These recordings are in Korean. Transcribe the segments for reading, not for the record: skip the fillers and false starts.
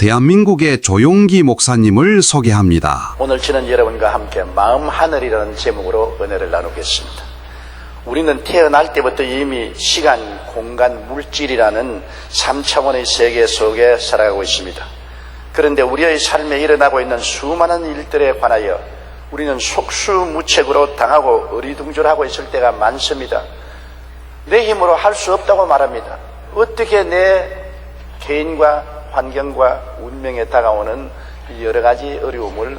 대한민국의 조용기 목사님을 소개합니다. 오늘 저는 여러분과 함께 마음 하늘이라는 제목으로 은혜를 나누겠습니다. 우리는 태어날 때부터 이미 시간, 공간, 물질이라는 3차원의 세계 속에 살아가고 있습니다. 그런데 우리의 삶에 일어나고 있는 수많은 일들에 관하여 우리는 속수무책으로 당하고 어리둥절하고 있을 때가 많습니다. 내 힘으로 할 수 없다고 말합니다. 어떻게 내 개인과 환경과 운명에 다가오는 여러 가지 어려움을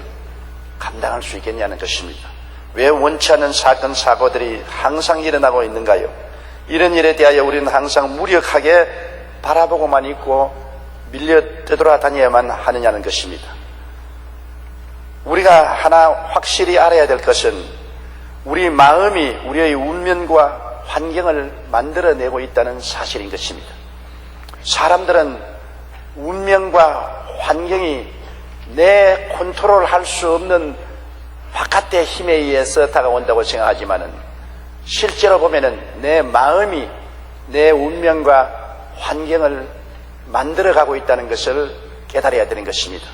감당할 수 있겠냐는 것입니다. 왜 원치 않는 사건, 사고들이 항상 일어나고 있는가요? 이런 일에 대하여 우리는 항상 무력하게 바라보고만 있고 밀려 떠돌아다녀야만 하느냐는 것입니다. 우리가 하나 확실히 알아야 될 것은 우리 마음이 우리의 운명과 환경을 만들어내고 있다는 사실인 것입니다. 사람들은 운명과 환경이 내 컨트롤할 수 없는 바깥의 힘에 의해서 다가온다고 생각하지만은 실제로 보면은 내 마음이 내 운명과 환경을 만들어가고 있다는 것을 깨달아야 되는 것입니다.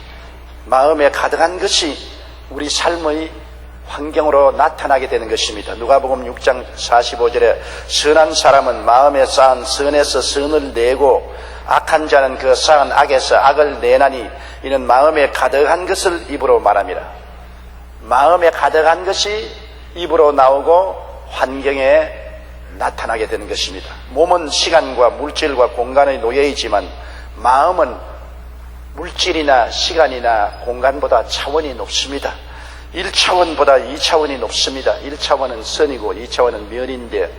마음에 가득한 것이 우리 삶의 환경으로 나타나게 되는 것입니다. 누가복음 6장 45절에 선한 사람은 마음에 쌓은 선에서 선을 내고 악한 자는 그 쌓은 악에서 악을 내나니 이는 마음에 가득한 것을 입으로 말함이라. 마음에 가득한 것이 입으로 나오고 환경에 나타나게 되는 것입니다. 몸은 시간과 물질과 공간의 노예이지만 마음은 물질이나 시간이나 공간보다 차원이 높습니다. 1차원보다 2차원이 높습니다. 1차원은 선이고 2차원은 면인데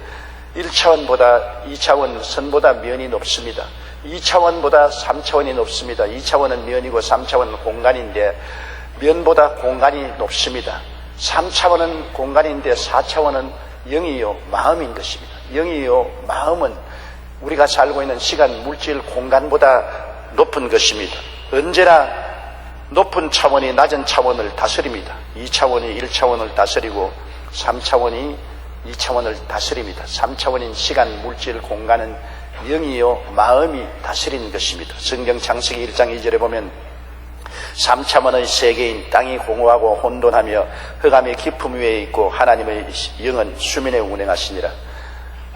1차원보다 2차원 선보다 면이 높습니다. 2차원보다 3차원이 높습니다. 2차원은 면이고 3차원은 공간인데 면보다 공간이 높습니다. 3차원은 공간인데 4차원은 영이요 마음인 것입니다. 영이요 마음은 우리가 살고 있는 시간, 물질, 공간보다 높은 것입니다. 언제나 높은 차원이 낮은 차원을 다스립니다. 2차원이 1차원을 다스리고 3차원이 2차원을 다스립니다. 3차원인 시간, 물질, 공간은 영이요 마음이 다스리는 것입니다. 성경 창세기 1장 2절에 보면 3차원의 세계인 땅이 공허하고 혼돈하며 흑암의 깊음 위에 있고 하나님의 영은 수면에 운행하시니라.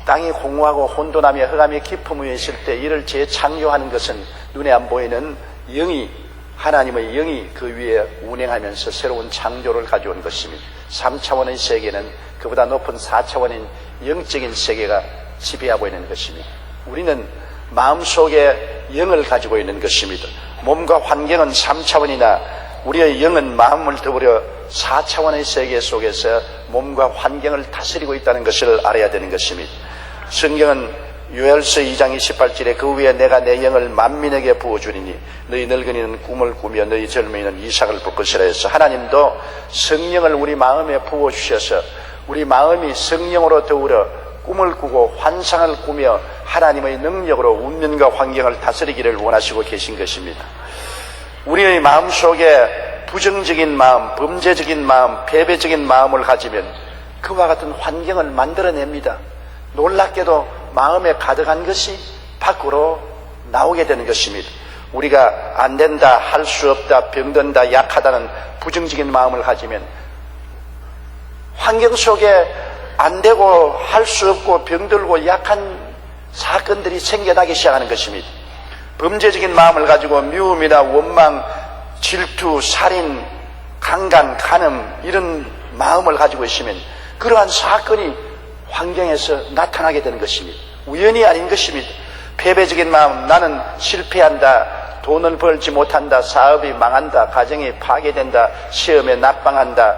땅이 공허하고 혼돈하며 흑암의 깊음 위에 있을 때 이를 재창조하는 것은 눈에 안 보이는 영이, 하나님의 영이 그 위에 운행하면서 새로운 창조를 가져온 것입니다. 3차원의 세계는 그보다 높은 4차원인 영적인 세계가 지배하고 있는 것입니다. 우리는 마음속에 영을 가지고 있는 것입니다. 몸과 환경은 3차원이나 우리의 영은 마음을 더불어 4차원의 세계 속에서 몸과 환경을 다스리고 있다는 것을 알아야 되는 것입니다. 성경은 요엘서 2장 28절에 그 위에 내가 내 영을 만민에게 부어주리니 너희 늙은이는 꿈을 꾸며 너희 젊은이는 이삭을 볶으시라 해서 하나님도 성령을 우리 마음에 부어주셔서 우리 마음이 성령으로 더불어 꿈을 꾸고 환상을 꾸며 하나님의 능력으로 운명과 환경을 다스리기를 원하시고 계신 것입니다. 우리의 마음속에 부정적인 마음, 범죄적인 마음, 패배적인 마음을 가지면 그와 같은 환경을 만들어냅니다. 놀랍게도 마음에 가득한 것이 밖으로 나오게 되는 것입니다. 우리가 안 된다, 할 수 없다, 병든다, 약하다는 부정적인 마음을 가지면 환경 속에 안 되고 할 수 없고 병들고 약한 사건들이 생겨나기 시작하는 것입니다. 범죄적인 마음을 가지고 미움이나 원망, 질투, 살인, 강간, 간음 이런 마음을 가지고 있으면 그러한 사건이 환경에서 나타나게 되는 것입니다. 우연이 아닌 것입니다. 패배적인 마음, 나는 실패한다, 돈을 벌지 못한다, 사업이 망한다, 가정이 파괴된다, 시험에 낙방한다,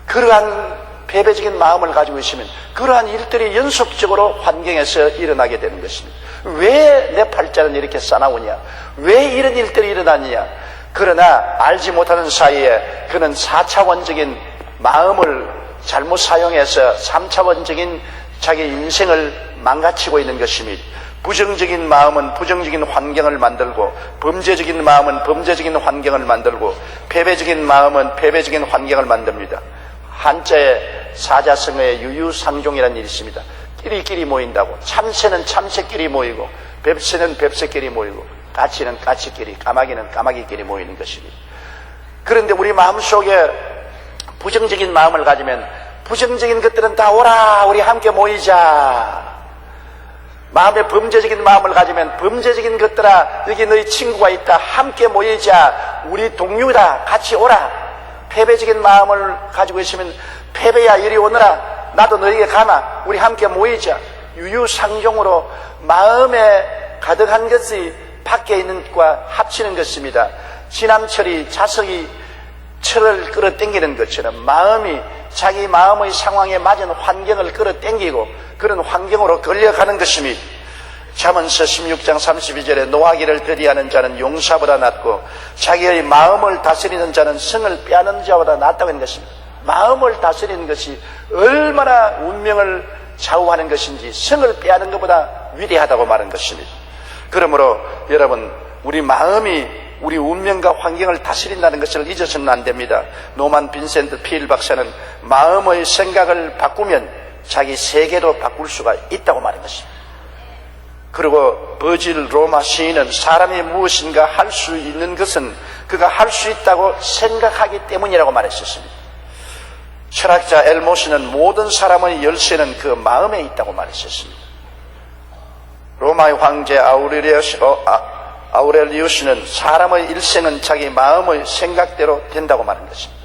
그러한 패배적인 마음을 가지고 있으면 그러한 일들이 연속적으로 환경에서 일어나게 되는 것입니다. 왜 내 팔자는 이렇게 싸나우냐? 왜 이런 일들이 일어나느냐? 그러나 알지 못하는 사이에 그는 4차원적인 마음을 잘못 사용해서 3차원적인 자기 인생을 망가치고 있는 것입니다. 부정적인 마음은 부정적인 환경을 만들고 범죄적인 마음은 범죄적인 환경을 만들고 패배적인 마음은 패배적인 환경을 만듭니다. 한자에 사자성어에 유유상종이라는 일이 있습니다. 끼리끼리 모인다고. 참새는 참새끼리 모이고 뱁새는 뱁새끼리 모이고 까치는 까치끼리, 까마귀는 까마귀끼리 모이는 것입니다. 그런데 우리 마음속에 부정적인 마음을 가지면 부정적인 것들은 다 오라, 우리 함께 모이자. 마음에 범죄적인 마음을 가지면 범죄적인 것들아, 여기 너희 친구가 있다, 함께 모이자. 우리 동료다, 같이 오라. 패배적인 마음을 가지고 있으면 패배야, 이리 오너라, 나도 너에게 가마, 우리 함께 모이자. 유유상종으로 마음에 가득한 것이 밖에 있는 것과 합치는 것입니다. 지남철이 자석이 철을 끌어당기는 것처럼 마음이 자기 마음의 상황에 맞은 환경을 끌어당기고 그런 환경으로 끌려가는 것입니다. 잠언서 16장 32절에 노하기를 더디하는 자는 용사보다 낫고 자기의 마음을 다스리는 자는 성을 빼앗는 자보다 낫다고 하는 것입니다. 마음을 다스리는 것이 얼마나 운명을 좌우하는 것인지 성을 빼앗는 것보다 위대하다고 말한 것입니다. 그러므로 여러분, 우리 마음이 우리 운명과 환경을 다스린다는 것을 잊어서는 안 됩니다. 노만 빈센트 필 박사는 마음의 생각을 바꾸면 자기 세계도 바꿀 수가 있다고 말한 것입니다. 그리고 버질 로마 시인은 사람이 무엇인가 할 수 있는 것은 그가 할 수 있다고 생각하기 때문이라고 말했었습니다. 철학자 엘모스는 모든 사람의 열쇠는 그 마음에 있다고 말했었습니다. 로마의 황제 아우렐리우스는 사람의 일생은 자기 마음의 생각대로 된다고 말한 것입니다.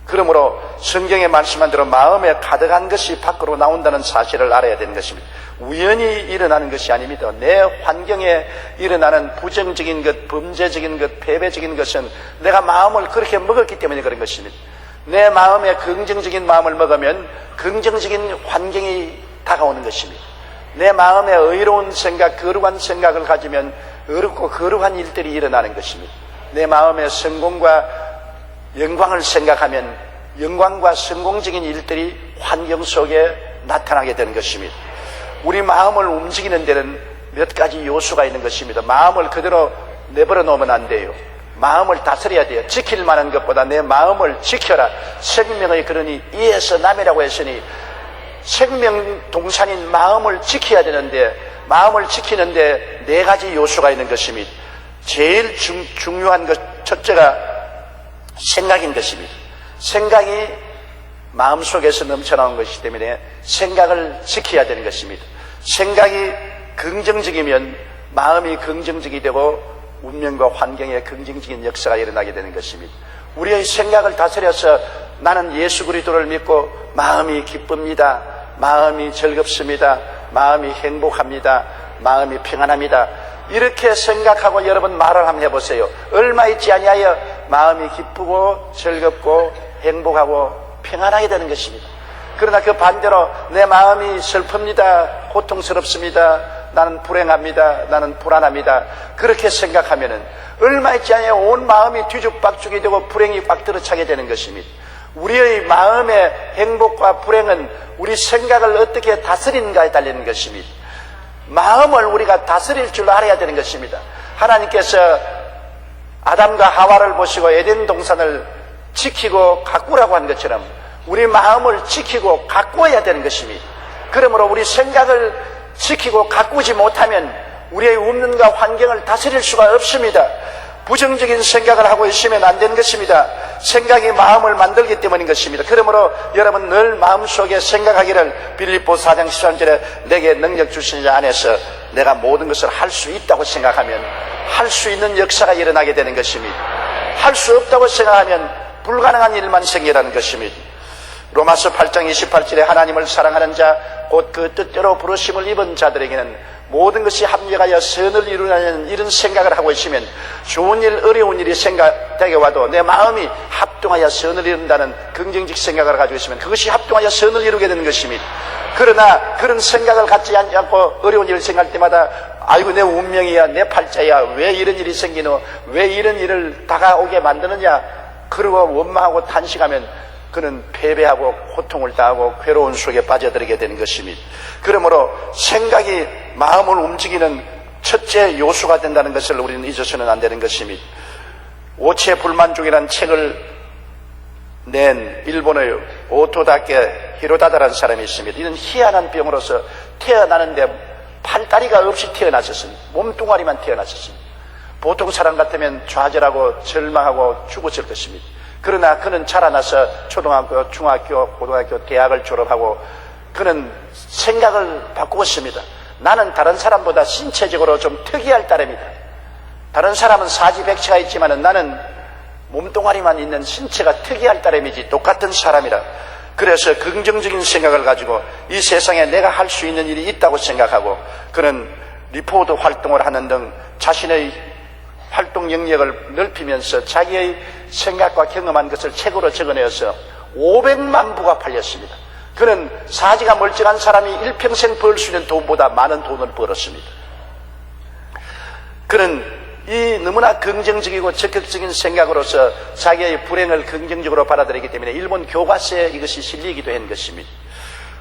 그러므로 성경에 말씀한 대로 마음에 가득한 것이 밖으로 나온다는 사실을 알아야 되는 것입니다. 우연히 일어나는 것이 아닙니다. 내 환경에 일어나는 부정적인 것, 범죄적인 것, 패배적인 것은 내가 마음을 그렇게 먹었기 때문에 그런 것입니다. 내 마음에 긍정적인 마음을 먹으면 긍정적인 환경이 다가오는 것입니다. 내 마음에 의로운 생각, 거룩한 생각을 가지면 어렵고 거룩한 일들이 일어나는 것입니다. 내 마음에 성공과 영광을 생각하면 영광과 성공적인 일들이 환경 속에 나타나게 되는 것입니다. 우리 마음을 움직이는 데는 몇 가지 요소가 있는 것입니다. 마음을 그대로 내버려 놓으면 안 돼요. 마음을 다스려야 돼요. 지킬 만한 것보다 내 마음을 지켜라. 생명의 근원이 이에서 남이라고 했으니 생명 동산인 마음을 지켜야 되는데, 마음을 지키는데 네 가지 요소가 있는 것입니다. 제일 중요한 것, 첫째가 생각인 것입니다. 생각이 마음속에서 넘쳐나온 것이기 때문에 생각을 지켜야 되는 것입니다. 생각이 긍정적이면 마음이 긍정적이 되고 운명과 환경에 긍정적인 역사가 일어나게 되는 것입니다. 우리의 생각을 다스려서 나는 예수 그리스도를 믿고 마음이 기쁩니다, 마음이 즐겁습니다, 마음이 행복합니다, 마음이 평안합니다, 이렇게 생각하고 여러분 말을 한번 해보세요. 얼마 있지 아니하여 마음이 기쁘고 즐겁고 행복하고 평안하게 되는 것입니다. 그러나 그 반대로 내 마음이 슬픕니다, 고통스럽습니다, 나는 불행합니다, 나는 불안합니다, 그렇게 생각하면은 얼마 있지 아니하여 온 마음이 뒤죽박죽이 되고 불행이 꽉 들어차게 되는 것입니다. 우리의 마음의 행복과 불행은 우리 생각을 어떻게 다스리는가에 달리는 것입니다. 마음을 우리가 다스릴 줄 알아야 되는 것입니다. 하나님께서 아담과 하와를 보시고 에덴 동산을 지키고 가꾸라고 한 것처럼 우리 마음을 지키고 가꾸어야 되는 것입니다. 그러므로 우리 생각을 지키고 가꾸지 못하면 우리의 운명과 환경을 다스릴 수가 없습니다. 부정적인 생각을 하고 있으면 안 되는 것입니다. 생각이 마음을 만들기 때문인 것입니다. 그러므로 여러분 늘 마음속에 생각하기를 빌립보 4장 13절에 내게 능력 주신 자 안에서 내가 모든 것을 할 수 있다고 생각하면 할 수 있는 역사가 일어나게 되는 것입니다. 할 수 없다고 생각하면 불가능한 일만 생기라는 것입니다. 로마서 8장 28절에 하나님을 사랑하는 자 곧 그 뜻대로 부르심을 입은 자들에게는 모든 것이 합력하여 선을 이루는 이런 생각을 하고 있으면 좋은 일, 어려운 일이 생각되게 와도 내 마음이 합동하여 선을 이룬다는 긍정적 생각을 가지고 있으면 그것이 합동하여 선을 이루게 되는 것입니다. 그러나 그런 생각을 갖지 않고 어려운 일을 생각할 때마다 아이고 내 운명이야, 내 팔자야, 왜 이런 일이 생기노, 왜 이런 일을 다가오게 만드느냐, 그러고 원망하고 탄식하면 그는 패배하고 고통을 당하고 괴로운 속에 빠져들게 되는 것입니다. 그러므로 생각이 마음을 움직이는 첫째 요소가 된다는 것을 우리는 잊어서는 안 되는 것입니다. 오체 불만족이라는 책을 낸 일본의 오토다케 히로다다라는 사람이 있습니다. 이는 희한한 병으로서 태어나는데 팔다리가 없이 태어났었습니다. 몸뚱아리만 태어났었습니다. 보통 사람 같으면 좌절하고 절망하고 죽었을 것입니다. 그러나 그는 자라나서 초등학교, 중학교, 고등학교, 대학을 졸업하고 그는 생각을 바꾸었습니다. 나는 다른 사람보다 신체적으로 좀 특이할 따름이다. 다른 사람은 사지백체가 있지만 나는 몸뚱아리만 있는 신체가 특이할 따름이지 똑같은 사람이라. 그래서 긍정적인 생각을 가지고 이 세상에 내가 할 수 있는 일이 있다고 생각하고 그는 리포트 활동을 하는 등 자신의 활동 영역을 넓히면서 자기의 생각과 경험한 것을 책으로 적어내어서 500만 부가 팔렸습니다. 그는 사지가 멀쩡한 사람이 일평생 벌 수 있는 돈보다 많은 돈을 벌었습니다. 그는 이 너무나 긍정적이고 적극적인 생각으로서 자기의 불행을 긍정적으로 받아들이기 때문에 일본 교과서에 이것이 실리기도 한 것입니다.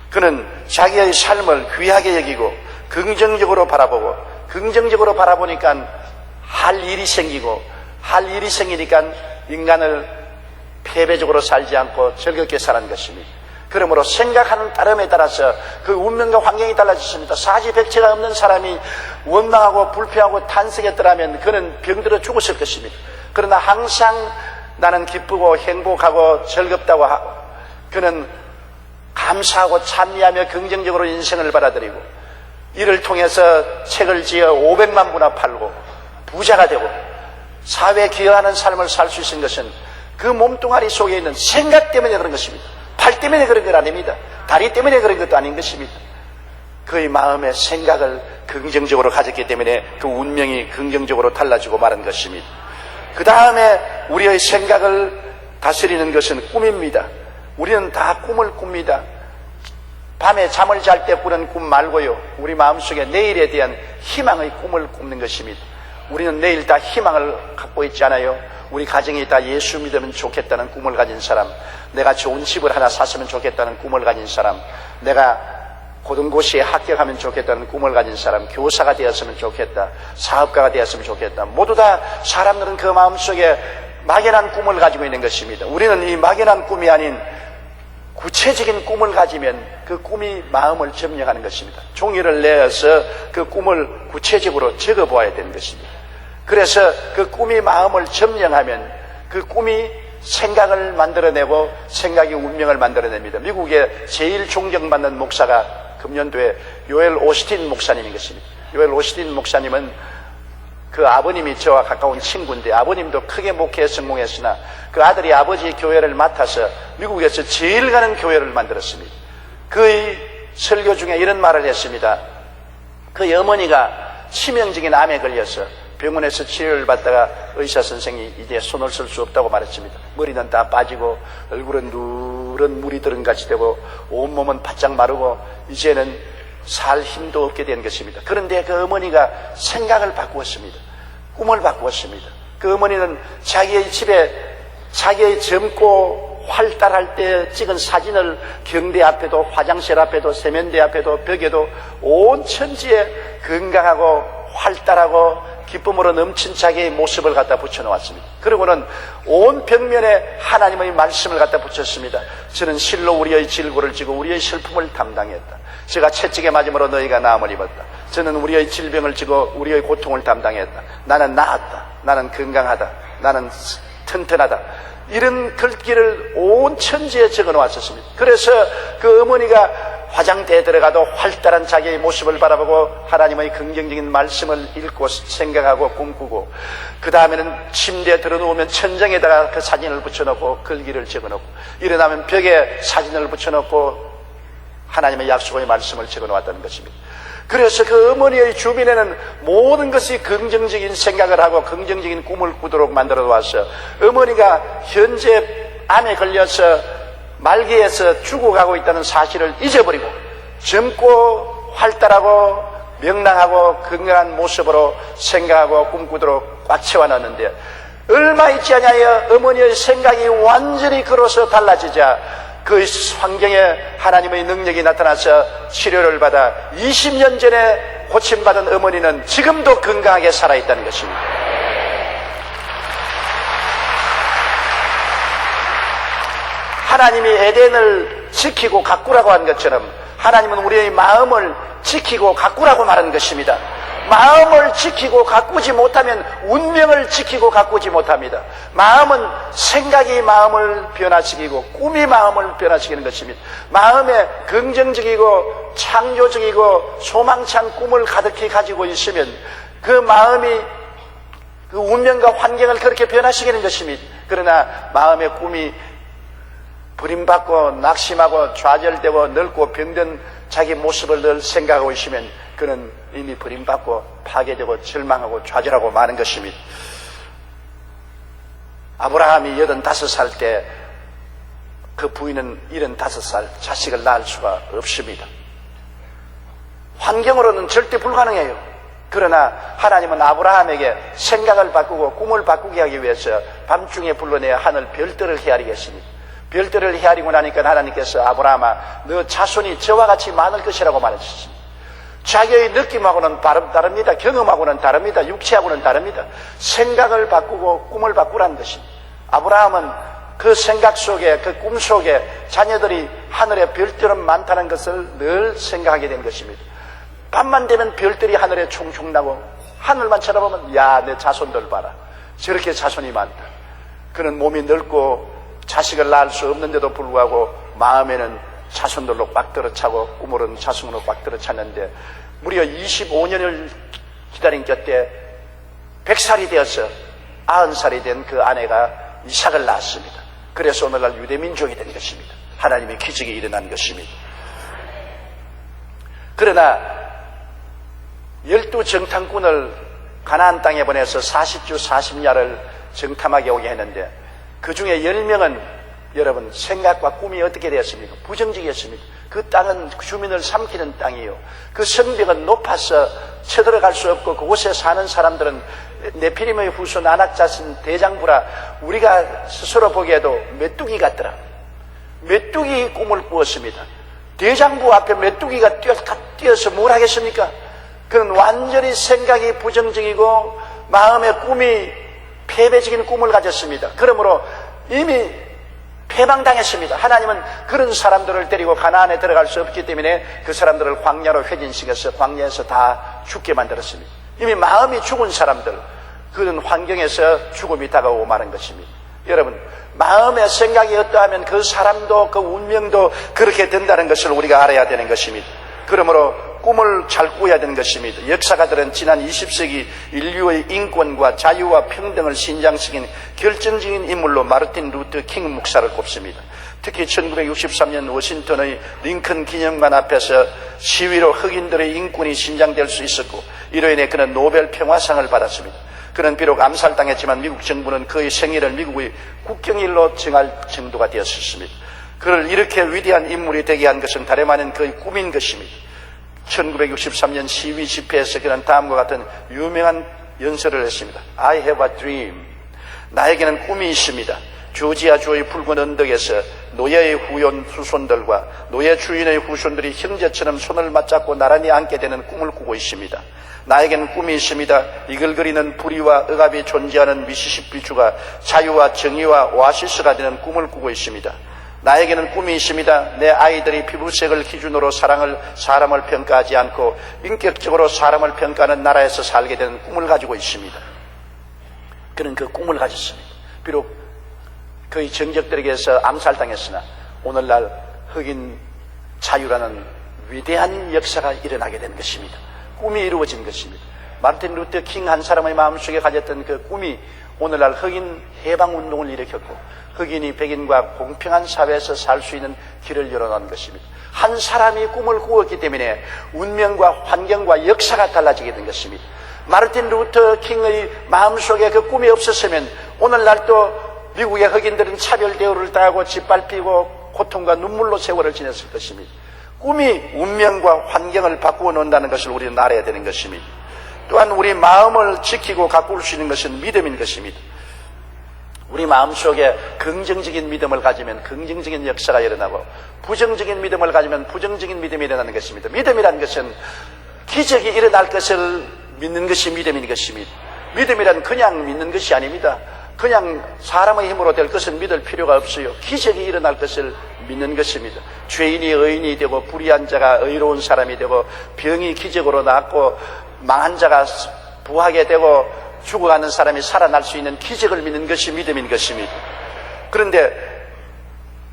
그는 자기의 삶을 귀하게 여기고 긍정적으로 바라보고 긍정적으로 바라보니까 할 일이 생기고 할 일이 생기니까 인간을 패배적으로 살지 않고 즐겁게 사는 것입니다. 그러므로 생각하는 따름에 따라서 그 운명과 환경이 달라졌습니다. 사지백체가 없는 사람이 원망하고 불평하고 탄식했더라면 그는 병들어 죽었을 것입니다. 그러나 항상 나는 기쁘고 행복하고 즐겁다고 하고 그는 감사하고 찬미하며 긍정적으로 인생을 받아들이고 이를 통해서 책을 지어 500만 부나 팔고 부자가 되고 사회에 기여하는 삶을 살 수 있는 것은 그 몸뚱아리 속에 있는 생각 때문에 그런 것입니다. 팔 때문에 그런 건 아닙니다. 다리 때문에 그런 것도 아닌 것입니다. 그의 마음의 생각을 긍정적으로 가졌기 때문에 그 운명이 긍정적으로 달라지고 마는 것입니다. 그 다음에 우리의 생각을 다스리는 것은 꿈입니다. 우리는 다 꿈을 꿉니다. 밤에 잠을 잘 때 꾸는 꿈 말고요. 우리 마음속에 내일에 대한 희망의 꿈을 꾸는 것입니다. 우리는 내일 다 희망을 갖고 있지 않아요? 우리 가정이 다 예수 믿으면 좋겠다는 꿈을 가진 사람, 내가 좋은 집을 하나 샀으면 좋겠다는 꿈을 가진 사람, 내가 고등고시에 합격하면 좋겠다는 꿈을 가진 사람, 교사가 되었으면 좋겠다, 사업가가 되었으면 좋겠다. 모두 다 사람들은 그 마음속에 막연한 꿈을 가지고 있는 것입니다. 우리는 이 막연한 꿈이 아닌 구체적인 꿈을 가지면 그 꿈이 마음을 점령하는 것입니다. 종이를 내어서 그 꿈을 구체적으로 적어보아야 되는 것입니다. 그래서 그 꿈이 마음을 점령하면 그 꿈이 생각을 만들어내고 생각이 운명을 만들어냅니다. 미국의 제일 존경받는 목사가 금년도에 요엘 오스틴 목사님인 것입니다. 요엘 오스틴 목사님은 그 아버님이 저와 가까운 친구인데 아버님도 크게 목회에 성공했으나 그 아들이 아버지 교회를 맡아서 미국에서 제일 가는 교회를 만들었습니다. 그의 설교 중에 이런 말을 했습니다. 그 어머니가 치명적인 암에 걸려서 병원에서 치료를 받다가 의사 선생이 이제 손을 쓸 수 없다고 말했습니다. 머리는 다 빠지고 얼굴은 누런 물이 들은 같이 되고 온몸은 바짝 마르고 이제는 살 힘도 없게 된 것입니다. 그런데 그 어머니가 생각을 바꾸었습니다. 꿈을 바꾸었습니다. 그 어머니는 자기의 집에 자기의 젊고 활달할 때 찍은 사진을 경대 앞에도 화장실 앞에도 세면대 앞에도 벽에도 온 천지에 건강하고 활달하고 기쁨으로 넘친 자기의 모습을 갖다 붙여놓았습니다. 그리고는 온 벽면에 하나님의 말씀을 갖다 붙였습니다. 저는 실로 우리의 질고를 지고 우리의 슬픔을 담당했다. 제가 채찍에 맞음으로 너희가 나음을 입었다. 저는 우리의 질병을 지고 우리의 고통을 담당했다. 나는 나았다. 나는 건강하다. 나는 튼튼하다. 이런 글귀를 온 천지에 적어놓았었습니다. 그래서 그 어머니가 화장대에 들어가도 활달한 자기의 모습을 바라보고 하나님의 긍정적인 말씀을 읽고 생각하고 꿈꾸고 그 다음에는 침대에 들어누우면 천장에다가 그 사진을 붙여놓고 글귀를 적어놓고 일어나면 벽에 사진을 붙여놓고 하나님의 약속의 말씀을 적어놓았다는 것입니다. 그래서 그 어머니의 주변에는 모든 것이 긍정적인 생각을 하고 긍정적인 꿈을 꾸도록 만들어 놓았어. 어머니가 현재 암에 걸려서 말기에서 죽어가고 있다는 사실을 잊어버리고 젊고 활달하고 명랑하고 건강한 모습으로 생각하고 꿈꾸도록 꽉 채워놨는데 얼마 있지 않냐여 어머니의 생각이 완전히 걸어서 달라지자 그 환경에 하나님의 능력이 나타나서 치료를 받아 20년 전에 고침받은 어머니는 지금도 건강하게 살아있다는 것입니다. 하나님이 에덴을 지키고 가꾸라고 한 것처럼 하나님은 우리의 마음을 지키고 가꾸라고 말하는 것입니다. 마음을 지키고 가꾸지 못하면 운명을 지키고 가꾸지 못합니다. 마음은 생각이 마음을 변화시키고 꿈이 마음을 변화시키는 것입니다. 마음에 긍정적이고 창조적이고 소망찬 꿈을 가득히 가지고 있으면 그 마음이 그 운명과 환경을 그렇게 변화시키는 것입니다. 그러나 마음의 꿈이 버림받고 낙심하고 좌절되고 늙고 병든 자기 모습을 늘 생각하고 있으면 그는 이미 버림받고 파괴되고 절망하고 좌절하고 마는 것입니다. 아브라함이 85살 때 그 부인은 75살 자식을 낳을 수가 없습니다. 환경으로는 절대 불가능해요. 그러나 하나님은 아브라함에게 생각을 바꾸고 꿈을 바꾸게 하기 위해서 밤중에 불러내 하늘 별들을 헤아리겠습니다. 별들을 헤아리고 나니까 하나님께서 아브라함아 너 자손이 저와 같이 많을 것이라고 말하셨습니다. 자기의 느낌하고는 다릅니다. 경험하고는 다릅니다. 육체하고는 다릅니다. 생각을 바꾸고 꿈을 바꾸라는 것입니다. 아브라함은 그 생각 속에 그 꿈 속에 자녀들이 하늘에 별들은 많다는 것을 늘 생각하게 된 것입니다. 밤만 되면 별들이 하늘에 총총 나고 하늘만 쳐다보면 야 내 자손들 봐라 저렇게 자손이 많다. 그는 몸이 늙고 자식을 낳을 수 없는데도 불구하고 마음에는 자손들로 꽉 들어차고 꿈으로는 자손으로 꽉 들어찼는데 무려 25년을 기다린 곁에 100살이 되어서 90살이 된 그 아내가 이삭을 낳았습니다. 그래서 오늘날 유대민족이 된 것입니다. 하나님의 기적이 일어난 것입니다. 그러나 12정탐꾼을 가나안 땅에 보내서 40주 40야를 정탐하게 오게 했는데 그 중에 10명은 여러분 생각과 꿈이 어떻게 되었습니까? 부정적이었습니다. 그 땅은 주민을 삼키는 땅이요. 그 성벽은 높아서 쳐들어갈 수 없고 그곳에 사는 사람들은 네피림의 후손 아낙자신 대장부라 우리가 스스로 보기에도 메뚜기 같더라. 메뚜기 꿈을 꾸었습니다. 대장부 앞에 메뚜기가 뛰어서 뭘 하겠습니까? 그는 완전히 생각이 부정적이고 마음의 꿈이 패배적인 꿈을 가졌습니다. 그러므로 이미 패망당했습니다. 하나님은 그런 사람들을 데리고 가나안에 들어갈 수 없기 때문에 그 사람들을 광야로 회진시켜서 광야에서 다 죽게 만들었습니다. 이미 마음이 죽은 사람들, 그런 환경에서 죽음이 다가오고 마는 것입니다. 여러분, 마음의 생각이 어떠하면 그 사람도 그 운명도 그렇게 된다는 것을 우리가 알아야 되는 것입니다. 그러므로 꿈을 잘 꾸어야 되는 것입니다. 역사가들은 지난 20세기 인류의 인권과 자유와 평등을 신장시킨 결정적인 인물로 마르틴 루터 킹 목사를 꼽습니다. 특히 1963년 워싱턴의 링컨 기념관 앞에서 시위로 흑인들의 인권이 신장될 수 있었고 이로 인해 그는 노벨 평화상을 받았습니다. 그는 비록 암살당했지만 미국 정부는 그의 생일을 미국의 국경일로 정할 정도가 되었습니다. 그를 이렇게 위대한 인물이 되게 한 것은 다름 아닌 그의 꿈인 것입니다. 1963년 시위 집회에서 그는 다음과 같은 유명한 연설을 했습니다. I have a dream. 나에게는 꿈이 있습니다. 조지아주의 붉은 언덕에서 노예의 후손들과 노예 주인의 후손들이 형제처럼 손을 맞잡고 나란히 앉게 되는 꿈을 꾸고 있습니다. 나에게는 꿈이 있습니다. 이글거리는 부리와 억압이 존재하는 미시시피주가 자유와 정의와 오아시스가 되는 꿈을 꾸고 있습니다. 나에게는 꿈이 있습니다. 내 아이들이 피부색을 기준으로 사람을 평가하지 않고 인격적으로 사람을 평가하는 나라에서 살게 되는 꿈을 가지고 있습니다. 그는 그 꿈을 가졌습니다. 비록 그의 정적들에게서 암살당했으나 오늘날 흑인 자유라는 위대한 역사가 일어나게 된 것입니다. 꿈이 이루어진 것입니다. 마르틴 루터 킹 한 사람의 마음속에 가졌던 그 꿈이 오늘날 흑인 해방운동을 일으켰고 흑인이 백인과 공평한 사회에서 살 수 있는 길을 열어놓은 것입니다. 한 사람이 꿈을 꾸었기 때문에 운명과 환경과 역사가 달라지게 된 것입니다. 마르틴 루터 킹의 마음속에 그 꿈이 없었으면 오늘날 또 미국의 흑인들은 차별 대우를 당하고 짓밟히고 고통과 눈물로 세월을 지냈을 것입니다. 꿈이 운명과 환경을 바꾸어 놓는다는 것을 우리는 알아야 되는 것입니다. 또한 우리 마음을 지키고 가꿀 수 있는 것은 믿음인 것입니다. 우리 마음속에 긍정적인 믿음을 가지면 긍정적인 역사가 일어나고 부정적인 믿음을 가지면 부정적인 믿음이 일어나는 것입니다. 믿음이라는 것은 기적이 일어날 것을 믿는 것이 믿음인 것입니다. 믿음이란 그냥 믿는 것이 아닙니다. 그냥 사람의 힘으로 될 것을 믿을 필요가 없어요. 기적이 일어날 것을 믿는 것입니다. 죄인이 의인이 되고 불의한 자가 의로운 사람이 되고 병이 기적으로 낫고 망한 자가 부하게 되고 죽어가는 사람이 살아날 수 있는 기적을 믿는 것이 믿음인 것입니다. 그런데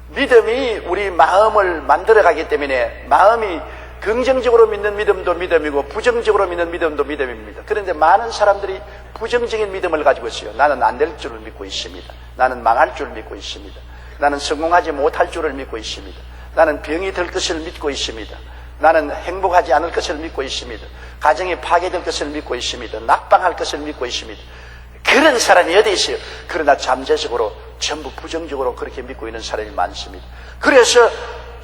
믿음이 우리 마음을 만들어가기 때문에 마음이 긍정적으로 믿는 믿음도 믿음이고 부정적으로 믿는 믿음도 믿음입니다. 그런데 많은 사람들이 부정적인 믿음을 가지고 있어요. 나는 안 될 줄을 믿고 있습니다. 나는 망할 줄을 믿고 있습니다. 나는 성공하지 못할 줄을 믿고 있습니다. 나는 병이 될 것을 믿고 있습니다. 나는 행복하지 않을 것을 믿고 있습니다. 가정이 파괴될 것을 믿고 있습니다. 낙방할 것을 믿고 있습니다. 그런 사람이 어디 있어요? 그러나 잠재적으로 전부 부정적으로 그렇게 믿고 있는 사람이 많습니다. 그래서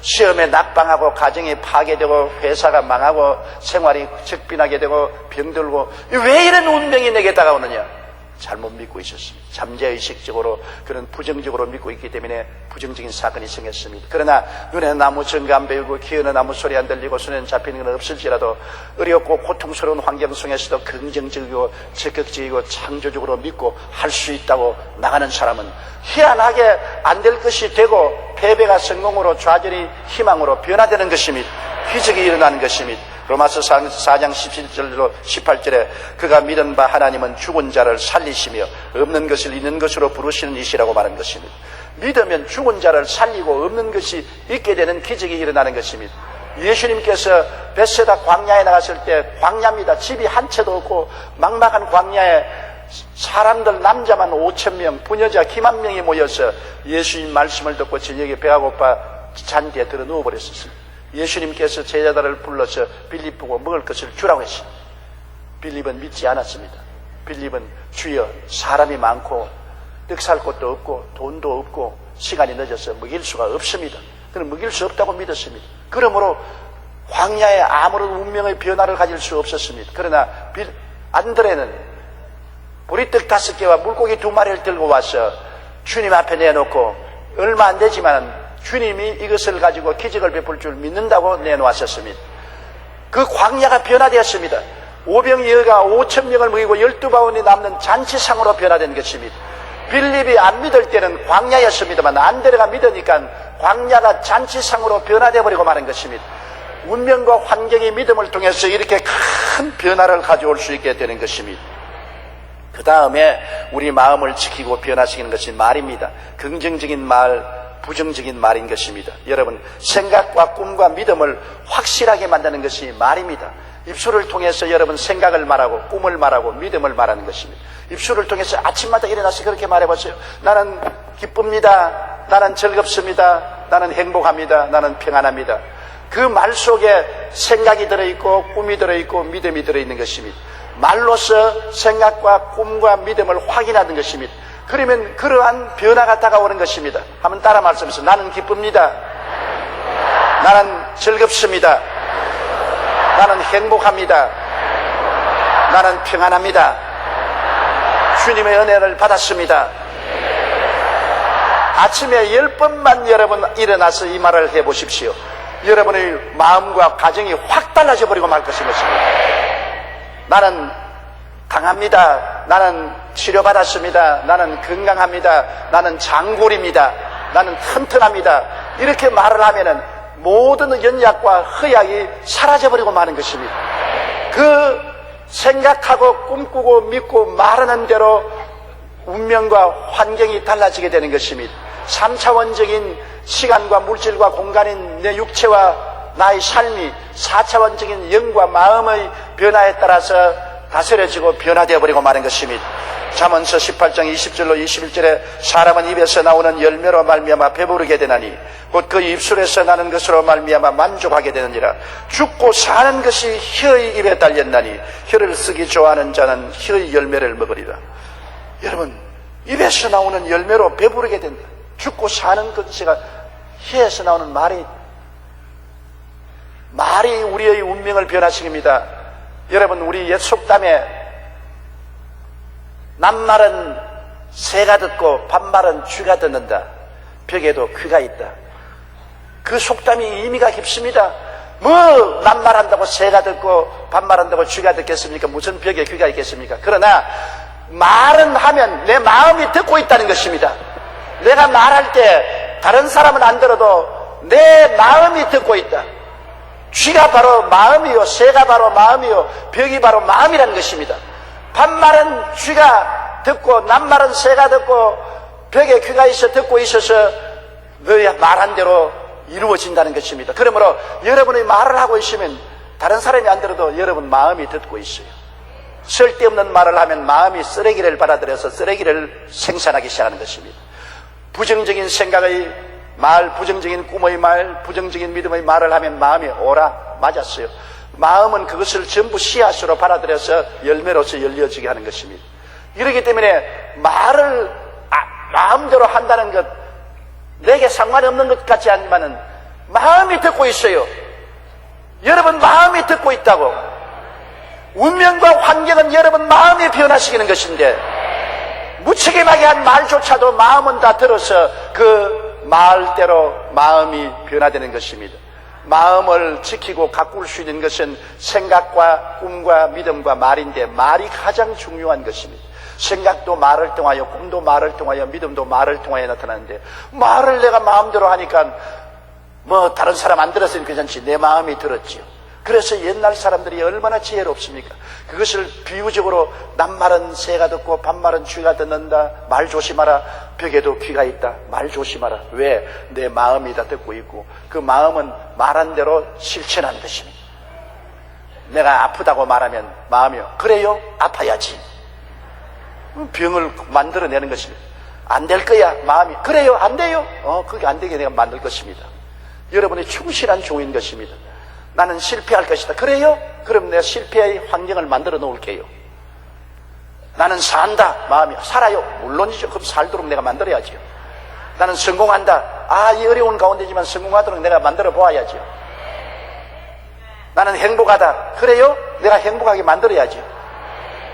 시험에 낙방하고 가정이 파괴되고 회사가 망하고 생활이 적빈하게 되고 병들고 왜 이런 운명이 내게 다가오느냐? 잘못 믿고 있었습니다. 잠재의식적으로 그런 부정적으로 믿고 있기 때문에 부정적인 사건이 생겼습니다. 그러나 눈에 나무 전가 안 배우고 귀에는 아무 소리 안 들리고 손에는 잡히는 건 없을지라도 어렵고 고통스러운 환경 속에서도 긍정적이고 적극적이고 창조적으로 믿고 할 수 있다고 나가는 사람은 희한하게 안 될 것이 되고 패배가 성공으로 좌절이 희망으로 변화되는 것입니다. 기적이 일어나는 것입니다. 로마서 4장 17절로 18절에 그가 믿은 바 하나님은 죽은 자를 살리시며 없는 것을 있는 것으로 부르시는 이시라고 말한 것입니다. 믿으면 죽은 자를 살리고 없는 것이 있게 되는 기적이 일어나는 것입니다. 예수님께서 벳세다 광야에 나갔을 때 광야입니다. 집이 한 채도 없고 막막한 광야에 사람들 남자만 5,000명, 부녀자 기만 명이 모여서 예수님 말씀을 듣고 저녁에 배가 고파 잔디에 들어 누워버렸습니다. 예수님께서 제자들을 불러서 빌립 보고 먹을 것을 주라고 했습니다. 빌립은 믿지 않았습니다. 빌립은 주여 사람이 많고 떡 살 곳도 없고 돈도 없고 시간이 늦어서 먹일 수가 없습니다. 그는 먹일 수 없다고 믿었습니다. 그러므로 광야에 아무런 운명의 변화를 가질 수 없었습니다. 그러나 안드레는 보리떡 5개와 물고기 2마리를 들고 와서 주님 앞에 내놓고 얼마 안 되지만 주님이 이것을 가지고 기적을 베풀 줄 믿는다고 내놓았었습니다. 그 광야가 변화되었습니다. 오병이어가 5,000명을 먹이고 12바운이 남는 잔치상으로 변화된 것입니다. 빌립이 안 믿을 때는 광야였습니다만 안드레가 믿으니까 광야가 잔치상으로 변화되어 버리고 마는 것입니다. 운명과 환경이 믿음을 통해서 이렇게 큰 변화를 가져올 수 있게 되는 것입니다. 그 다음에 우리 마음을 지키고 변화시키는 것이 말입니다. 긍정적인 말, 부정적인 말인 것입니다. 여러분, 생각과 꿈과 믿음을 확실하게 만드는 것이 말입니다. 입술을 통해서 여러분 생각을 말하고 꿈을 말하고 믿음을 말하는 것입니다. 입술을 통해서 아침마다 일어나서 그렇게 말해보세요. 나는 기쁩니다. 나는 즐겁습니다. 나는 행복합니다. 나는 평안합니다. 그 말 속에 생각이 들어있고 꿈이 들어있고 믿음이 들어있는 것입니다. 말로서 생각과 꿈과 믿음을 확인하는 것입니다. 그러면 그러한 변화가 다가오는 것입니다. 한번 따라 말씀하세요. 나는 기쁩니다. 나는 즐겁습니다. 나는 행복합니다. 나는 평안합니다. 주님의 은혜를 받았습니다. 아침에 10번만 여러분 일어나서 이 말을 해보십시오. 여러분의 마음과 가정이 확 달라져 버리고 말 것입니다. 나는 강합니다. 나는 치료받았습니다. 나는 건강합니다. 나는 장골입니다. 나는 튼튼합니다. 이렇게 말을 하면은 모든 연약과 허약이 사라져버리고 마는 것입니다. 그 생각하고 꿈꾸고 믿고 말하는 대로 운명과 환경이 달라지게 되는 것입니다. 3차원적인 시간과 물질과 공간인 내 육체와 나의 삶이 4차원적인 영과 마음의 변화에 따라서 다스려지고 변화되어 버리고 마는 것입니다. 잠언서 18장 20절로 21절에 사람은 입에서 나오는 열매로 말미암아 배부르게 되나니 곧 그 입술에서 나는 것으로 말미암아 만족하게 되느니라. 죽고 사는 것이 혀의 입에 달렸나니 혀를 쓰기 좋아하는 자는 혀의 열매를 먹으리라. 여러분, 입에서 나오는 열매로 배부르게 된다. 죽고 사는 것이가 혀에서 나오는 말이 우리의 운명을 변화시킵니다. 여러분, 우리 옛 속담에 낱말은 새가 듣고 반말은 쥐가 듣는다. 벽에도 귀가 있다. 그 속담이 의미가 깊습니다. 뭐 낱말한다고 새가 듣고 반말한다고 쥐가 듣겠습니까? 무슨 벽에 귀가 있겠습니까? 그러나 말은 하면 내 마음이 듣고 있다는 것입니다. 내가 말할 때 다른 사람은 안 들어도 내 마음이 듣고 있다. 쥐가 바로 마음이요, 새가 바로 마음이요, 벽이 바로 마음이라는 것입니다. 반말은 쥐가 듣고 낱말은 새가 듣고 벽에 귀가 있어 듣고 있어서 너의 말한 대로 이루어진다는 것입니다. 그러므로 여러분이 말을 하고 있으면 다른 사람이 안 들어도 여러분 마음이 듣고 있어요. 쓸데없는 말을 하면 마음이 쓰레기를 받아들여서 쓰레기를 생산하기 시작하는 것입니다. 부정적인 생각의 말, 부정적인 꿈의 말, 부정적인 믿음의 말을 하면 마음이 오라 맞았어요. 마음은 그것을 전부 씨앗으로 받아들여서 열매로서 열려지게 하는 것입니다. 이렇기 때문에 말을 마음대로 한다는 것, 내게 상관이 없는 것 같지 않지만은 마음이 듣고 있어요. 여러분 마음이 듣고 있다고. 운명과 환경은 여러분 마음이 변화시키는 것인데 무책임하게 한 말조차도 마음은 다 들어서 그 말대로 마음이 변화되는 것입니다. 마음을 지키고 가꿀 수 있는 것은 생각과 꿈과 믿음과 말인데 말이 가장 중요한 것입니다. 생각도 말을 통하여, 꿈도 말을 통하여, 믿음도 말을 통하여 나타나는데 말을 내가 마음대로 하니까 뭐 다른 사람 안 들었으면 괜찮지 내 마음이 들었지요. 그래서 옛날 사람들이 얼마나 지혜롭습니까? 그것을 비유적으로 낱말은 새가 듣고 반말은 쥐가 듣는다. 말 조심하라. 벽에도 귀가 있다. 말 조심하라. 왜? 내 마음이 다 듣고 있고 그 마음은 말한 대로 실천하는 것입니다. 내가 아프다고 말하면 마음이요. 그래요? 아파야지. 병을 만들어내는 것입니다. 안 될 거야. 마음이. 그래요? 안 돼요? 그게 안 되게 내가 만들 것입니다. 여러분이 충실한 종인 것입니다. 나는 실패할 것이다. 그래요? 그럼 내가 실패의 환경을 만들어 놓을게요. 나는 산다. 마음이. 살아요? 물론이죠. 그럼 살도록 내가 만들어야죠. 나는 성공한다. 이 어려운 가운데지만 성공하도록 내가 만들어 보아야죠. 나는 행복하다. 그래요? 내가 행복하게 만들어야죠.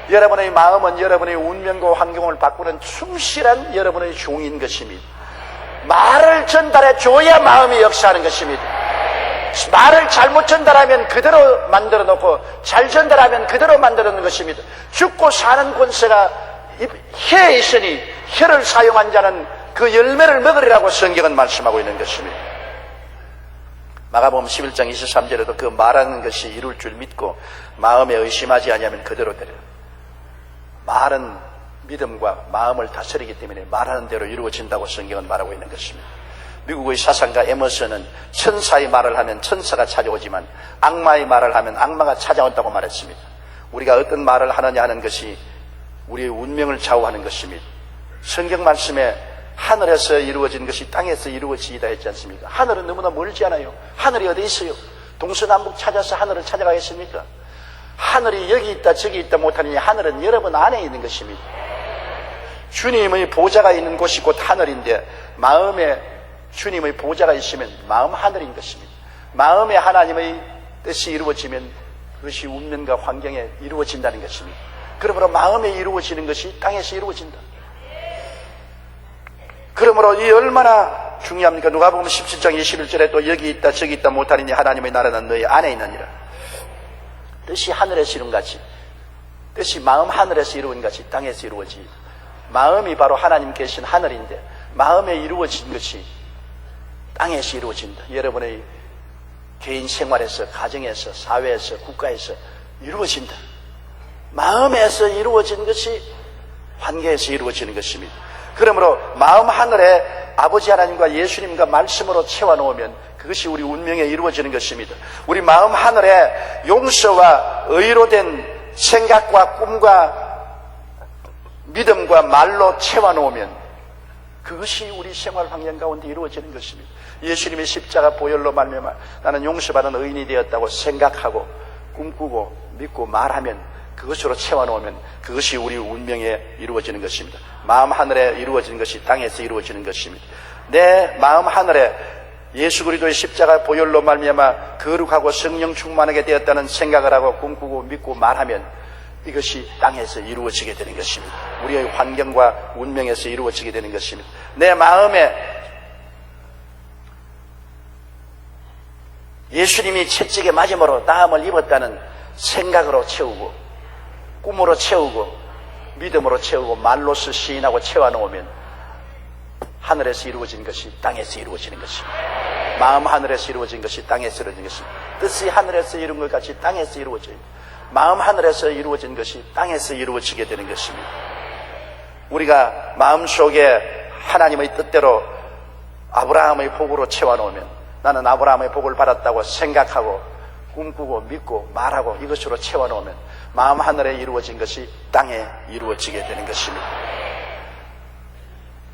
여러분의 마음은 여러분의 운명과 환경을 바꾸는 충실한 여러분의 종인 것입니다. 말을 전달해 줘야 마음이 역사하는 것입니다. 말을 잘못 전달하면 그대로 만들어 놓고 잘 전달하면 그대로 만들어 놓는 것입니다. 죽고 사는 권세가 혀에 있으니 혀를 사용한 자는 그 열매를 먹으리라고 성경은 말씀하고 있는 것입니다. 마가복음 11장 23절에도 그 말하는 것이 이룰 줄 믿고 마음에 의심하지 아니하면 그대로 되리라. 말은 믿음과 마음을 다스리기 때문에 말하는 대로 이루어진다고 성경은 말하고 있는 것입니다. 미국의 사상가 에머슨은 천사의 말을 하면 천사가 찾아오지만 악마의 말을 하면 악마가 찾아온다고 말했습니다. 우리가 어떤 말을 하느냐 하는 것이 우리의 운명을 좌우하는 것입니다. 성경 말씀에 하늘에서 이루어진 것이 땅에서 이루어지이다 했지 않습니까? 하늘은 너무나 멀지 않아요. 하늘이 어디 있어요? 동서남북 찾아서 하늘을 찾아가겠습니까? 하늘이 여기 있다 저기 있다 못하느니 하늘은 여러분 안에 있는 것입니다. 주님의 보좌가 있는 곳이 곧 하늘인데 마음에 주님의 보좌가 있으면 마음 하늘인 것입니다. 마음에 하나님의 뜻이 이루어지면 그것이 운명과 환경에 이루어진다는 것입니다. 그러므로 마음에 이루어지는 것이 땅에서 이루어진다. 그러므로 이 얼마나 중요합니까? 누가복음 17장 21절에 또 여기 있다 저기 있다 못하느니 하나님의 나라는 너희 안에 있느니라. 뜻이 하늘에서 이룬 같이 뜻이 마음 하늘에서 이루어진 같이 땅에서 이루어지. 마음이 바로 하나님 계신 하늘인데 마음에 이루어진 것이 땅에서 이루어진다. 여러분의 개인 생활에서, 가정에서, 사회에서, 국가에서 이루어진다. 마음에서 이루어진 것이 환경에서 이루어지는 것입니다. 그러므로 마음 하늘에 아버지 하나님과 예수님과 말씀으로 채워놓으면 그것이 우리 운명에 이루어지는 것입니다. 우리 마음 하늘에 용서와 의로 된 생각과 꿈과 믿음과 말로 채워놓으면 그것이 우리 생활 환경 가운데 이루어지는 것입니다. 예수님의 십자가 보혈로 말미암아 나는 용서받은 의인이 되었다고 생각하고 꿈꾸고 믿고 말하면 그것으로 채워놓으면 그것이 우리 운명에 이루어지는 것입니다. 마음 하늘에 이루어지는 것이 땅에서 이루어지는 것입니다. 내 마음 하늘에 예수 그리스도의 십자가 보혈로 말미암아 거룩하고 성령 충만하게 되었다는 생각을 하고 꿈꾸고 믿고 말하면 이것이 땅에서 이루어지게 되는 것입니다. 우리의 환경과 운명에서 이루어지게 되는 것입니다. 내 마음에 예수님이 채찍에 맞음으로 나음을 입었다는 생각으로 채우고 꿈으로 채우고 믿음으로 채우고 말로서 시인하고 채워놓으면 하늘에서 이루어진 것이 땅에서 이루어지는 것입니다. 마음 하늘에서 이루어진 것이 땅에서 이루어진 것입니다. 뜻이 하늘에서 이룬 것 같이 땅에서 이루어져요. 마음 하늘에서 이루어진 것이 땅에서 이루어지게 되는 것입니다. 우리가 마음속에 하나님의 뜻대로 아브라함의 복으로 채워놓으면 나는 아브라함의 복을 받았다고 생각하고 꿈꾸고 믿고 말하고 이것으로 채워놓으면 마음 하늘에 이루어진 것이 땅에 이루어지게 되는 것입니다.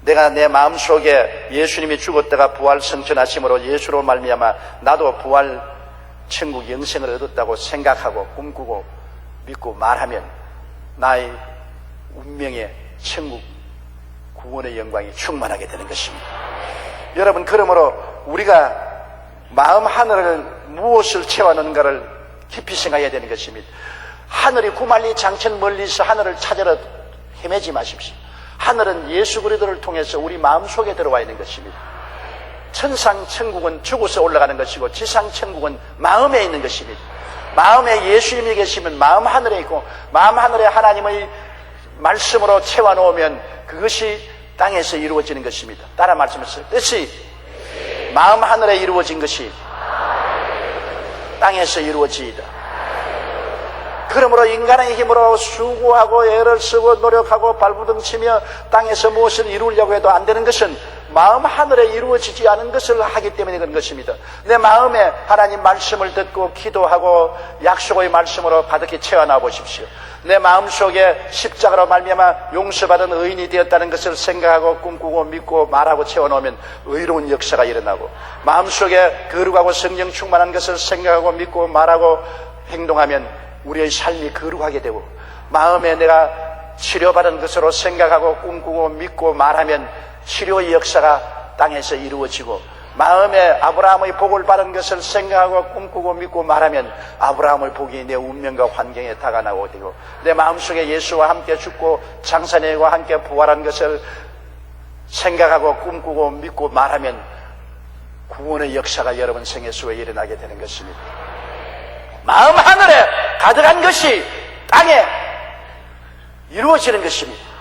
내가 내 마음속에 예수님이 죽었다가 부활 승천하심으로 예수로 말미암아 나도 부활 천국 영생을 얻었다고 생각하고 꿈꾸고 믿고 말하면 나의 운명의 천국 구원의 영광이 충만하게 되는 것입니다. 여러분, 그러므로 우리가 마음 하늘을 무엇을 채워넣는가를 깊이 생각해야 되는 것입니다. 하늘이 구만리 장천 멀리서 하늘을 찾으러 헤매지 마십시오. 하늘은 예수 그리스도를 통해서 우리 마음속에 들어와 있는 것입니다. 천상 천국은 죽어서 올라가는 것이고 지상 천국은 마음에 있는 것입니다. 마음에 예수님이 계시면 마음 하늘에 있고 마음 하늘에 하나님의 말씀으로 채워놓으면 그것이 땅에서 이루어지는 것입니다. 따라 말씀하세요. 뜻이 마음 하늘에 이루어진 것이 땅에서 이루어지이다. 그러므로 인간의 힘으로 수고하고 애를 쓰고 노력하고 발부둥치며 땅에서 무엇을 이루려고 해도 안 되는 것은 마음 하늘에 이루어지지 않은 것을 하기 때문에 그런 것입니다. 내 마음에 하나님 말씀을 듣고 기도하고 약속의 말씀으로 가득히 채워놔 보십시오. 내 마음속에 십자가로 말미암아 용서받은 의인이 되었다는 것을 생각하고 꿈꾸고 믿고 말하고 채워놓으면 의로운 역사가 일어나고, 마음속에 거룩하고 성령 충만한 것을 생각하고 믿고 말하고 행동하면 우리의 삶이 거룩하게 되고, 마음에 내가 치료받은 것으로 생각하고 꿈꾸고 믿고 말하면 치료의 역사가 땅에서 이루어지고, 마음에 아브라함의 복을 받은 것을 생각하고 꿈꾸고 믿고 말하면 아브라함의 복이 내 운명과 환경에 다가나고 되고, 내 마음속에 예수와 함께 죽고 장사내와 함께 부활한 것을 생각하고 꿈꾸고 믿고 말하면 구원의 역사가 여러분 생애 속에 일어나게 되는 것입니다. 마음 하늘에 가득한 것이 땅에 이루어지는 것입니다.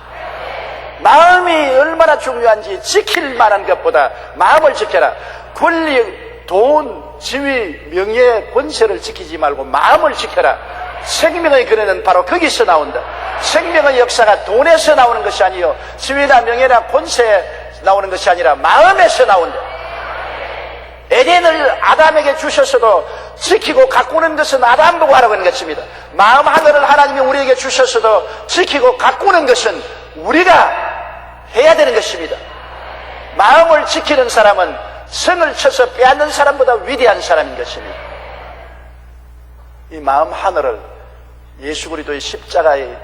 마음이 얼마나 중요한지 지킬 만한 것보다 마음을 지켜라. 권리, 돈, 지위, 명예, 권세를 지키지 말고 마음을 지켜라. 생명의 근원은 바로 거기서 나온다. 생명의 역사가 돈에서 나오는 것이 아니요 지위나 명예나 권세에 나오는 것이 아니라 마음에서 나온다. 에덴을 아담에게 주셨어도 지키고 가꾸는 것은 아담 보고 하라고 하는 것입니다. 마음 하늘을 하나님이 우리에게 주셨어도 지키고 가꾸는 것은 우리가 해야 되는 것입니다. 마음을 지키는 사람은 성을 쳐서 빼앗는 사람보다 위대한 사람인 것입니다. 이 마음 하늘을 예수 그리스도의 십자가의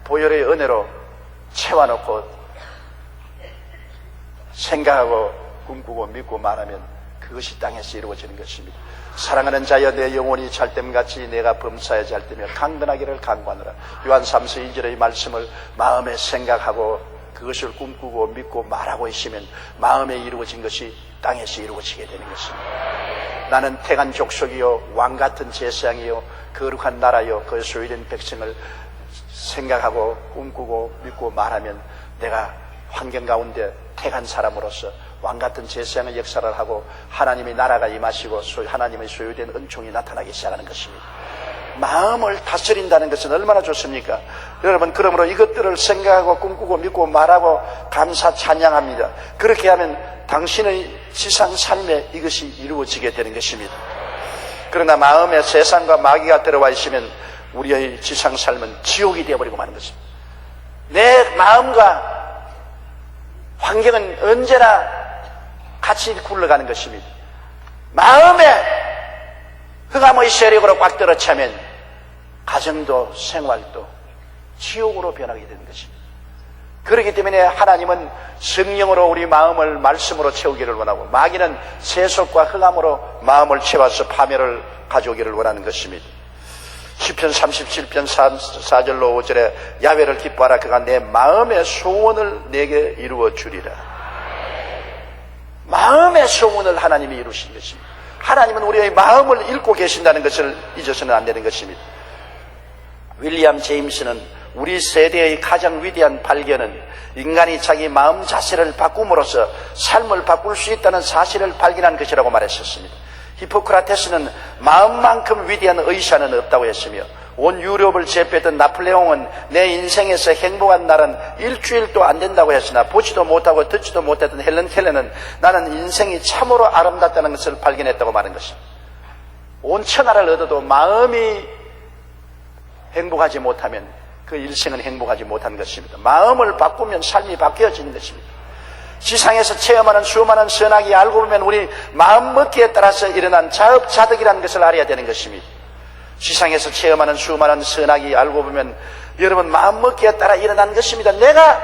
보혈의 은혜로 채워놓고 생각하고 꿈꾸고 믿고 말하면 그것이 땅에서 이루어지는 것입니다. 사랑하는 자여, 내 영혼이 잘됨같이 내가 범사에 잘되며 강건하기를 간구하노라. 요한 3서 2절의 말씀을 마음에 생각하고 그것을 꿈꾸고 믿고 말하고 있으면 마음에 이루어진 것이 땅에서 이루어지게 되는 것입니다. 나는 택한 족속이요 왕같은 제사장이요 거룩한 나라요 그 소유된 백성을 생각하고 꿈꾸고 믿고 말하면 내가 환경 가운데 택한 사람으로서 왕같은 제사장의 역사를 하고 하나님의 나라가 임하시고 하나님의 소유된 은총이 나타나기 시작하는 것입니다. 마음을 다스린다는 것은 얼마나 좋습니까? 여러분, 그러므로 이것들을 생각하고 꿈꾸고 믿고 말하고 감사 찬양합니다. 그렇게 하면 당신의 지상 삶에 이것이 이루어지게 되는 것입니다. 그러나 마음에 세상과 마귀가 들어와 있으면 우리의 지상 삶은 지옥이 되어버리고 마는 것입니다. 내 마음과 환경은 언제나 같이 굴러가는 것입니다. 마음에 흑암의 세력으로 꽉 들어차면 가정도 생활도 지옥으로 변하게 되는 것입니다. 그렇기 때문에 하나님은 성령으로 우리 마음을 말씀으로 채우기를 원하고, 마귀는 세속과 흑암으로 마음을 채워서 파멸을 가져오기를 원하는 것입니다. 시편 37편 4절로 5절에 야훼를 기뻐하라. 그가 내 마음의 소원을 내게 이루어 주리라. 마음의 소원을 하나님이 이루신 것입니다. 하나님은 우리의 마음을 읽고 계신다는 것을 잊어서는 안 되는 것입니다. 윌리엄 제임스는 우리 세대의 가장 위대한 발견은 인간이 자기 마음 자세를 바꿈으로써 삶을 바꿀 수 있다는 사실을 발견한 것이라고 말했었습니다. 히포크라테스는 마음만큼 위대한 의사는 없다고 했으며, 온 유럽을 제패했던 나폴레옹은 내 인생에서 행복한 날은 일주일도 안 된다고 했으나, 보지도 못하고 듣지도 못했던 헬렌 켈러는 나는 인생이 참으로 아름답다는 것을 발견했다고 말한 것입니다. 온 천하를 얻어도 마음이 행복하지 못하면 그 일생은 행복하지 못한 것입니다. 마음을 바꾸면 삶이 바뀌어지는 것입니다. 지상에서 체험하는 수많은 선악이 알고 보면 우리 마음먹기에 따라서 일어난 자업자득이라는 것을 알아야 되는 것입니다. 지상에서 체험하는 수많은 선악이 알고 보면 여러분 마음먹기에 따라 일어난 것입니다. 내가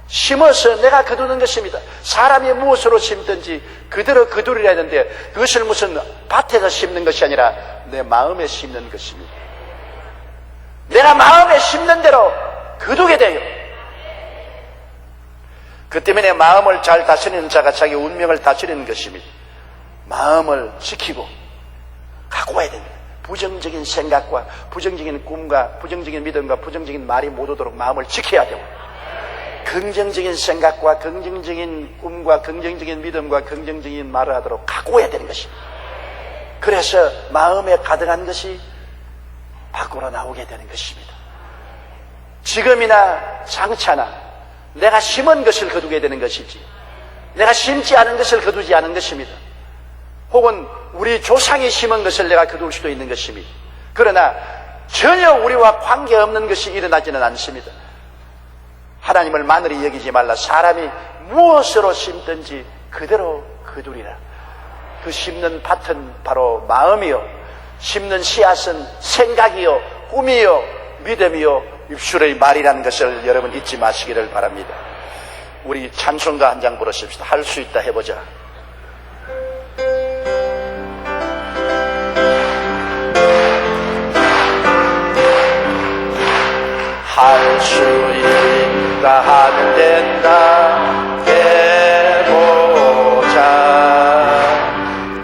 심어서 내가 거두는 것입니다. 사람이 무엇으로 심든지 그대로 거두리라 했는데, 그것을 무슨 밭에서 심는 것이 아니라 내 마음에 심는 것입니다. 내가 마음에 심는 대로 거두게 돼요. 그 때문에 마음을 잘 다스리는 자가 자기 운명을 다스리는 것입니다. 마음을 지키고 갖고 와야 됩니다. 부정적인 생각과 부정적인 꿈과 부정적인 믿음과 부정적인 말이 못 오도록 마음을 지켜야 되고, 긍정적인 생각과 긍정적인 꿈과 긍정적인 믿음과 긍정적인 말을 하도록 갖고 와야 되는 것입니다. 그래서 마음에 가득한 것이 밖으로 나오게 되는 것입니다. 지금이나 장차나 내가 심은 것을 거두게 되는 것이지, 내가 심지 않은 것을 거두지 않은 것입니다. 혹은 우리 조상이 심은 것을 내가 거둘 수도 있는 것입니다. 그러나 전혀 우리와 관계없는 것이 일어나지는 않습니다. 하나님을 마늘이 여기지 말라. 사람이 무엇으로 심든지 그대로 거두리라. 그 심는 밭은 바로 마음이요, 심는 씨앗은 생각이요, 꿈이요, 믿음이요, 입술의 말이라는 것을 여러분 잊지 마시기를 바랍니다. 우리 찬송가 한 장 부르십시다. 할 수 있다 해보자. 할 수 있다 하면 된다 해보자.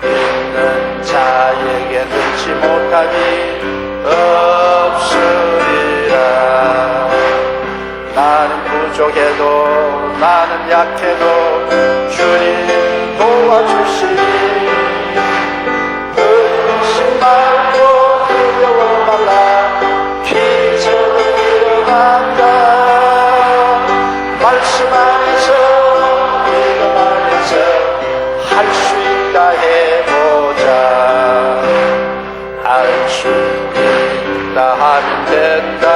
있는 자에게 넣지 못함이 없으리라. 나는 부족해도 나는 약해도 주님 도와주시니 의심 말고 두려워 말라. 기적은 일어난다. 말씀 안에서 믿음 안에서 할 수 있다 해보자. 할 수 있다 하면 된다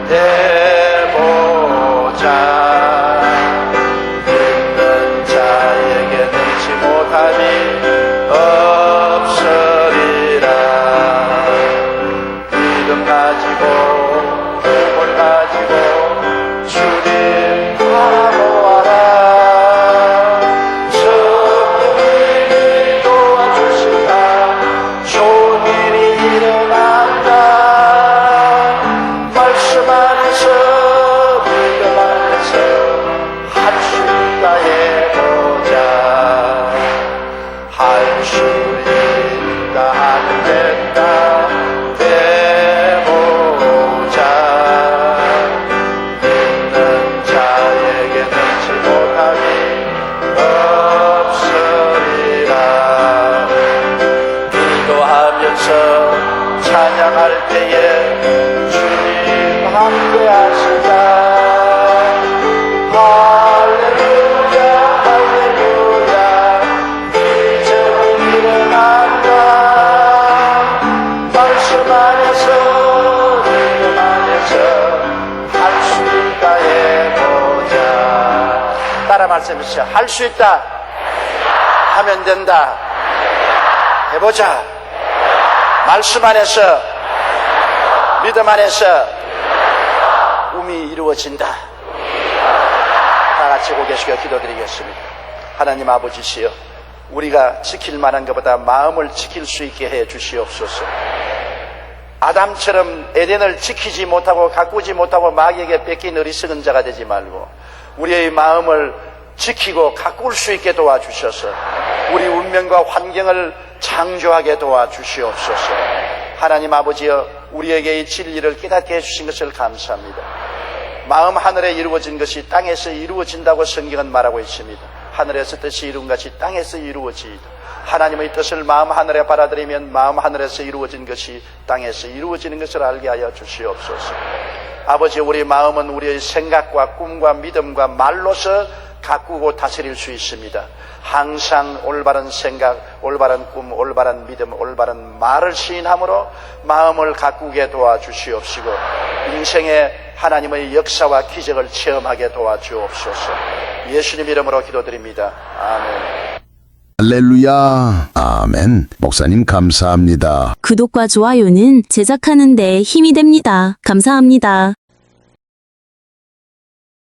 해보자. 믿는 자에게 넣지 못함이 없으리라. 믿음 가지고 꿈을 가지고 주님 바라보아라. 성령님이 도와주신다. 좋은 일이 일어난다. 말씀 안에서 믿음 안에서 할 수 있다 해보자. 할 수 있다 하면 된다 해보자. 믿는 자에게 넣지 못함이 없으리라. 기도하면서 찬양할 때에 주님 함께하시자. 할렐루야 할렐루야. 기적은 일어난다. 말씀 안에서 믿음 안에서 할 수 있다 해보자. 따라 말씀하시죠. 할 수 있다 하면 된다 해보자. 말씀 안에서 믿음 안에서 꿈이 이루어진다. 다 같이 고개 숙여 기도드리겠습니다. 하나님 아버지시여, 우리가 지킬 만한 것보다 마음을 지킬 수 있게 해 주시옵소서. 아담처럼 에덴을 지키지 못하고 가꾸지 못하고 마귀에게 뺏긴 어리석은 자가 되지 말고 우리의 마음을 지키고 가꿀 수 있게 도와주셔서 우리 운명과 환경을 창조하게 도와주시옵소서. 하나님 아버지여, 우리에게 이 진리를 깨닫게 해주신 것을 감사합니다. 마음 하늘에 이루어진 것이 땅에서 이루어진다고 성경은 말하고 있습니다. 하늘에서 뜻이 이룬 것이 땅에서 이루어지이다. 하나님의 뜻을 마음 하늘에 받아들이면 마음 하늘에서 이루어진 것이 땅에서 이루어지는 것을 알게 하여 주시옵소서. 아버지, 우리 마음은 우리의 생각과 꿈과 믿음과 말로서 가꾸고 다스릴 수 있습니다. 항상 올바른 생각, 올바른 꿈, 올바른 믿음, 올바른 말을 시인함으로 마음을 가꾸게 도와주시옵시고 인생의 하나님의 역사와 기적을 체험하게 도와주옵소서. 예수님 이름으로 기도드립니다. 아멘. 할렐루야. 아멘. 목사님 감사합니다. 구독과 좋아요는 제작하는 데 힘이 됩니다. 감사합니다.